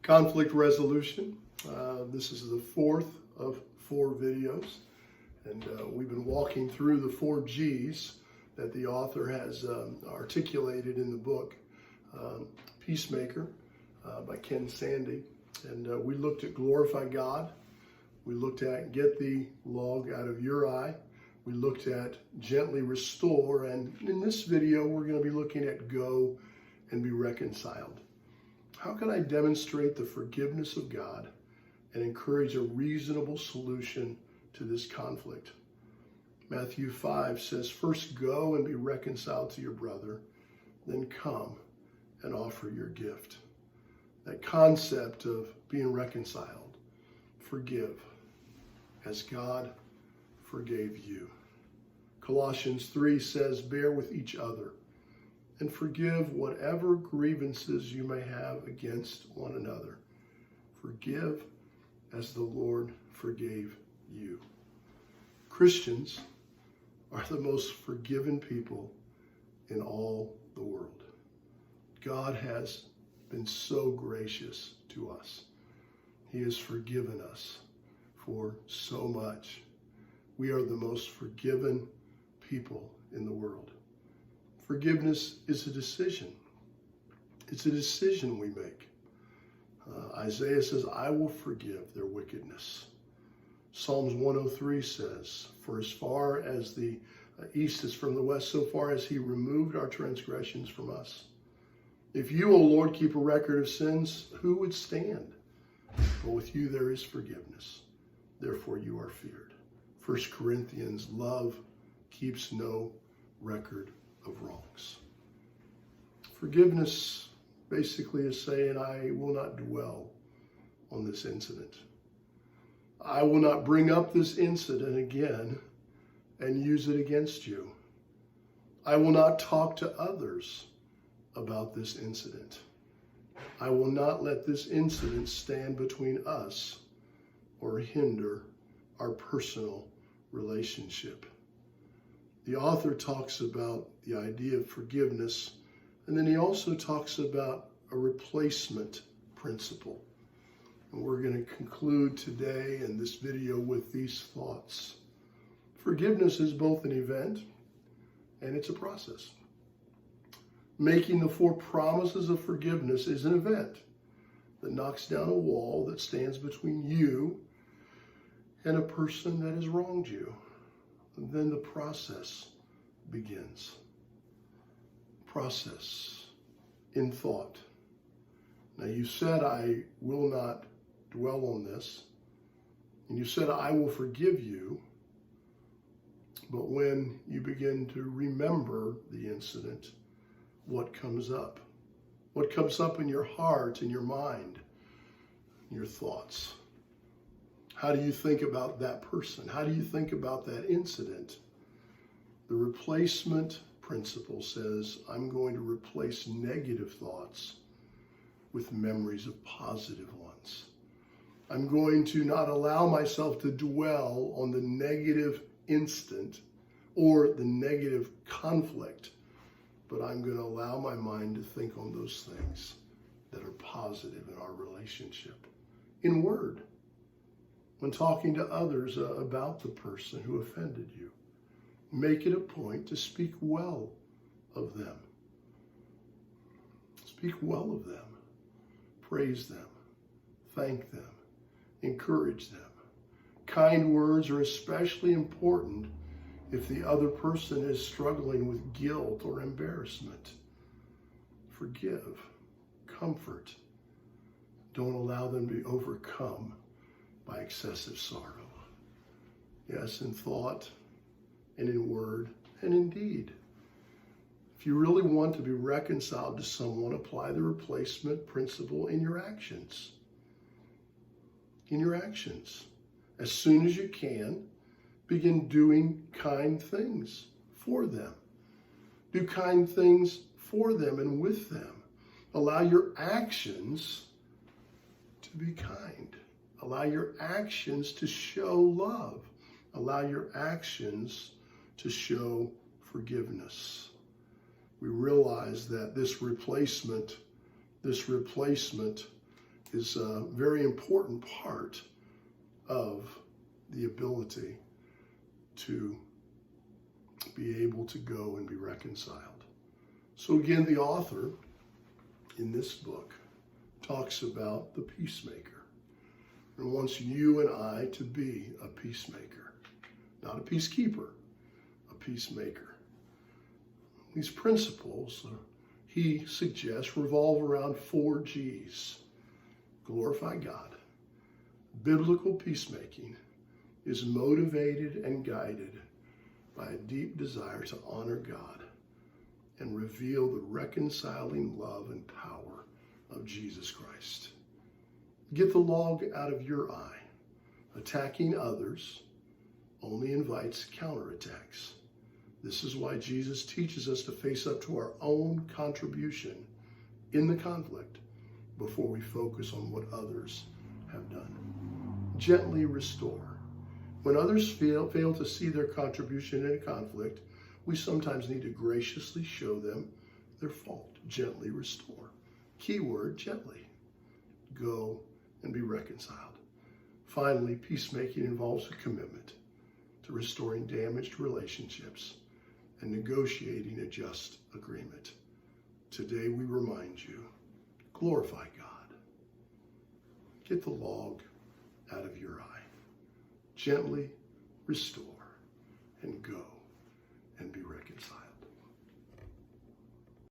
Conflict resolution. This is the fourth of 4 videos, and we've been walking through the 4 G's that the author has articulated in the book, Peacemaker by Ken Sande. And we looked at glorify God. We looked at get the log out of your eye. We looked at gently restore. And in this video, we're going to be looking at go and be reconciled. How can I demonstrate the forgiveness of God and encourage a reasonable solution to this conflict? Matthew 5 says, first go and be reconciled to your brother, then come and offer your gift. That concept of being reconciled, forgive as God forgave you. Colossians 3 says, bear with each other and forgive whatever grievances you may have against one another. Forgive as the Lord forgave you. Christians are the most forgiven people in all the world. God has been so gracious to us. He has forgiven us for so much. We are the most forgiven people in the world. Forgiveness is a decision. It's a decision we make. Isaiah says, I will forgive their wickedness. Psalms 103 says, for as far as the east is from the west, so far as he removed our transgressions from us. If you, O Lord, keep a record of sins, who would stand? But with you there is forgiveness. Therefore you are feared. 1 Corinthians, love keeps no record of wrongs. Forgiveness basically is saying, I will not dwell on this incident. I will not bring up this incident again and use it against you. I will not talk to others about this incident. I will not let this incident stand between us or hinder our personal relationship. The author talks about the idea of forgiveness, and then he also talks about a replacement principle. And we're going to conclude today in this video with these thoughts. Forgiveness is both an event and it's a process. Making the 4 promises of forgiveness is an event that knocks down a wall that stands between you and a person that has wronged you. And then the process begins. Process in thought. Now you said, I will not dwell on this. And you said, I will forgive you. But when you begin to remember the incident, what comes up? What comes up in your heart, in your mind, in your thoughts? How do you think about that person? How do you think about that incident? The replacement principle says, I'm going to replace negative thoughts with memories of positive ones. I'm going to not allow myself to dwell on the negative instant or the negative conflict, but I'm going to allow my mind to think on those things that are positive in our relationship. In word, when talking to others about the person who offended you, make it a point to speak well of them. Speak well of them. Praise them. Thank them. Encourage them. Kind words are especially important if the other person is struggling with guilt or embarrassment. Forgive. Comfort. Don't allow them to be overcome by excessive sorrow. Yes, in thought and in word and in deed. If you really want to be reconciled to someone, apply the replacement principle in your actions. In your actions. As soon as you can, begin doing kind things for them. Do kind things for them and with them. Allow your actions to be kind. Allow your actions to show love. Allow your actions to show forgiveness. We realize that this replacement is a very important part of the ability to be able to go and be reconciled. So again, the author in this book talks about the peacemaker and wants you and I to be a peacemaker, not a peacekeeper, a peacemaker. These principles, he suggests, revolve around 4 G's. Glorify God. Biblical peacemaking is motivated and guided by a deep desire to honor God and reveal the reconciling love and power of Jesus Christ. Get the log out of your eye. Attacking others only invites counterattacks. This is why Jesus teaches us to face up to our own contribution in the conflict before we focus on what others have done. Gently restore. When others fail to see their contribution in a conflict, we sometimes need to graciously show them their fault. Gently restore. Keyword, gently. Go and be reconciled. Finally, peacemaking involves a commitment to restoring damaged relationships and negotiating a just agreement. Today we remind you, glorify God. Get the log out of your eye. Gently restore and go and be reconciled.